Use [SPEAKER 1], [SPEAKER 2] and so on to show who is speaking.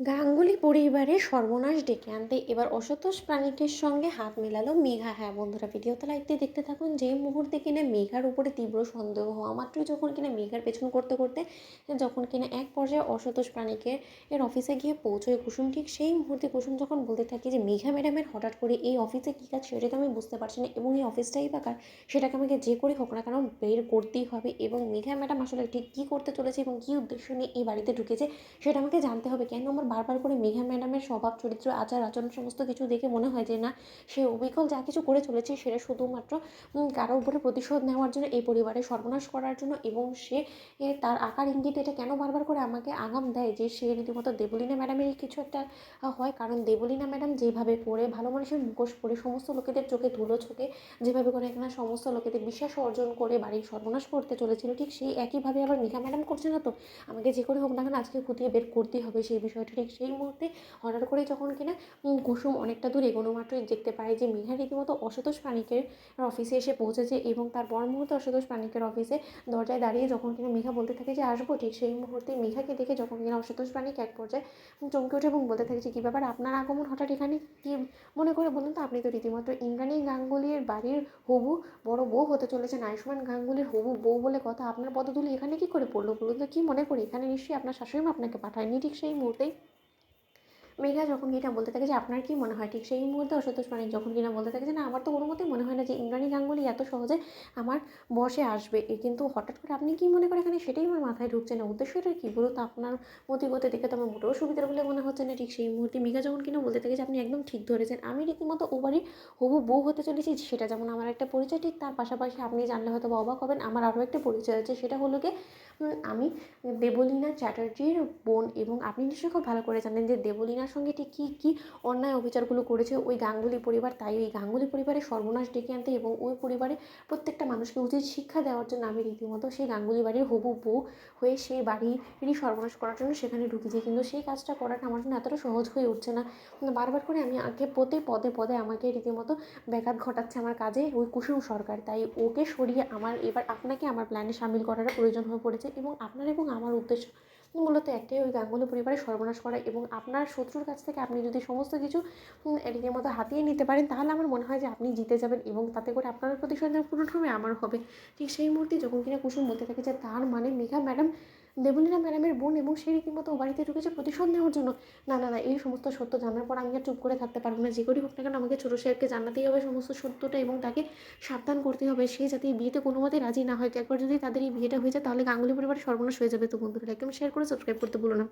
[SPEAKER 1] গাঙ্গুলি পরিবারে সর্বনাশ ডেকে আনতে এবার অসন্তোষ প্রাণিকের সঙ্গে হাত মেলালো মেঘা। হ্যাঁ বন্ধুরা, ভিডিওতে লাইক দিয়ে দেখতে থাকুন। যে মুহূর্তে কিনা মেঘার উপরে তীব্র সন্দেহ হওয়া মাত্রই যখন কিনা মেঘার পেছন করতে করতে যখন কিনা এক পর্যায়ে অসন্তোষ প্রাণিকের অফিসে গিয়ে পৌঁছয় কুসুম, ঠিক সেই মুহূর্তে কুসুম যখন বলতে থাকে যে মেঘা ম্যাডামের হঠাৎ করে এই অফিসে কী কাজ সেটা তো আমি বুঝতে পারছি না, এবং এই অফিসটাই বা কার, সেটাকে আমাকে যে করে হোক না কেন বের করতেই হবে, এবং মেঘা ম্যাডাম আসলে ঠিক কী করতে চলেছে এবং কী উদ্দেশ্য নিয়ে এই বাড়িতে ঢুকেছে সেটা আমাকে জানতে হবে। কেন আমার বারবার করে মেঘা ম্যাডামের স্বভাব চরিত্র আচার আচরণ সমস্ত কিছু দেখে মনে হয় যে না, সে অবিকল যা কিছু করে চলেছে সেটা শুধুমাত্র কারো উপরে প্রতিশোধ নেওয়ার জন্য, এই পরিবারের সর্বনাশ করার জন্য, এবং সে তার আকার ইঙ্গিত এটা কেন বারবার করে আমাকে আগাম দেয় যে সে রীতিমতো দেবলীনা ম্যাডামেরই কিছু একটা হয়। কারণ দেবলীনা ম্যাডাম যেভাবে করে ভালো মানুষের মুখোশ পরে সমস্ত লোকেদের চোখে ধুলো ছোকে, যেভাবে করে এখানে সমস্ত লোকেদের বিশ্বাস অর্জন করে বাড়ির সর্বনাশ করতে চলেছিল, ঠিক সেই একইভাবে আবার মেঘা ম্যাডাম করছে না তো। আমাকে যে করে হোক না কেন আজকে খুঁটিয়ে বের করতেই হবে সেই বিষয়টা। ঠিক সেই মুহূর্তে হঠাৎ করে যখন কিনা কুসুম অনেকটা দূর এগোনো মাত্রই দেখতে পায় যে মেঘা রীতিমতো অসন্তোষ প্রাণিকের অফিসে এসে পৌঁছেছে, এবং তার পর মুহূর্তে অসন্তোষ প্রাণিকের অফিসে দরজায় দাঁড়িয়ে যখন কিনা মেঘা বলতে থাকে যে আসবো, ঠিক সেই মুহূর্তে মেঘাকে দেখে যখন কিনা অসন্তোষ প্রাণিক এক পর্যায়ে চমকে ওঠে এবং বলতে থাকে যে কী ব্যাপার, আপনার আগমন হঠাৎ এখানে, কী মনে করে বলুন তো? আপনি তো রীতিমতো ইন্দ্রাণী গাঙ্গুলির বাড়ির হবু বড় বউ হতে চলেছেন, আয়ুষ্মান গাঙ্গুলির হবু বউ বলে কথা, আপনার পদধূলি এখানে কী করে পড়লো বলুন তো? কী মনে করে এখানে নিশ্চয়ই আপনার শাশুড়ি মা আপনাকে পাঠায়নি। ঠিক সেই মুহূর্তেই মেঘা যখন কিনা বলতে থাকে যে আপনার কি মনে হয়, ঠিক সেই মুহূর্তে অসন্তোষ প্রাণিক যখন কিনা বলতে থাকে যে না, আমার তো কোনো মতেই মনে হয় না যে ইন্দ্রাণী গাঙ্গুলি এত সহজে আমার বশে আসবে। কিন্তু হঠাৎ করে আপনি কি মনে করে এখানে, সেটাই আমার মাথায় ঢুকছে না। উদ্দেশ্যটা কী বলুন তো? আপনার মতিগতি দেখে তো আমার মোটেও সুবিধার বলে মনে হচ্ছে না। ঠিক সেই মুহূর্তে মেঘা যখন কিনা বলতে থাকে যে আপনি একদম ঠিক ধরেছেন, আমি রীতিমতো ও বাড়ির হবু বউ হতে চলেছি, সেটা যেমন আমার একটা পরিচয়, ঠিক তার পাশাপাশি আপনি জানলে হয়তো বা অবাক হবেন, আমার আরও একটা পরিচয় আছে। সেটা হলো গিয়ে আমি দেবলীনা চ্যাটার্জির বোন, এবং আপনি নিশ্চয়ই খুব ভালো করে জানেন যে দেবলীনার সঙ্গে ঠিক কী কী অন্যায় অবিচারগুলো করেছে ওই গাঙ্গুলি পরিবার। তাই ওই গাঙ্গুলি পরিবারের সর্বনাশ ডেকে আনতে এবং ওই পরিবারে প্রত্যেকটা মানুষকে উচিত শিক্ষা দেওয়ার জন্য আমি রীতিমতো সেই গাঙ্গুলি বাড়ির হবু বউ হয়ে সেই বাড়িরই সর্বনাশ করার জন্য সেখানে ঢুকেছি। কিন্তু সেই কাজটা করাটা আমার জন্য এতটা সহজ হয়ে উঠছে না। বারবার করে আমি আগে পদে পদে আমাকে রীতিমতো ব্যাঘাত ঘটাচ্ছে আমার কাজে ওই কুসুম সরকার। তাই ওকে সরিয়ে আমার এবার আপনাকে আমার প্ল্যানে শামিল করার প্রয়োজন হয়ে পড়েছে, এবং আপনার এবং আমার উদ্দেশ্য মূলত একটাই, ওই গাঙ্গুলি পরিবারের সর্বনাশ করা। এবং আপনার শত্রুর কাছ থেকে আপনি যদি সমস্ত কিছু রীতিমতো হাতিয়ে নিতে পারেন, তাহলে আমার মনে হয় যে আপনি জিতে যাবেন, এবং তাতে করে আপনার প্রতিশোধের পূরণ হবে, আমার হবে। ঠিক সেই মুহূর্তে যখন কিনা কুসুম বলতে থাকে যে তার মানে মেঘা ম্যাডাম দেবলীনা ম্যাডামের বোন, এবং সে রীতিমতো ও বাড়িতে ঢুকেছে প্রতিশোধ নেওয়ার জন্য। না না না, এই সমস্ত সত্য জানার পর আমি আর চুপ করে থাকতে পারবো না। যে করেই হোক না কেন আমাকে ছোটো সাহেবকে জানাতেই হবে সমস্ত সত্যটা, এবং তাকে সাবধান করতে হবে সে যাতে এই বিয়েতে কোনো মতেই রাজি না হয়। একবার যদি তাদের এই বিয়েটা হয়ে যায় তাহলে গাঙ্গুলি পরিবারের সর্বনাশ হয়ে যাবে। তো বন্ধুরা, একদম শেয়ার করে সাবস্ক্রাইব করতে ভুলো না।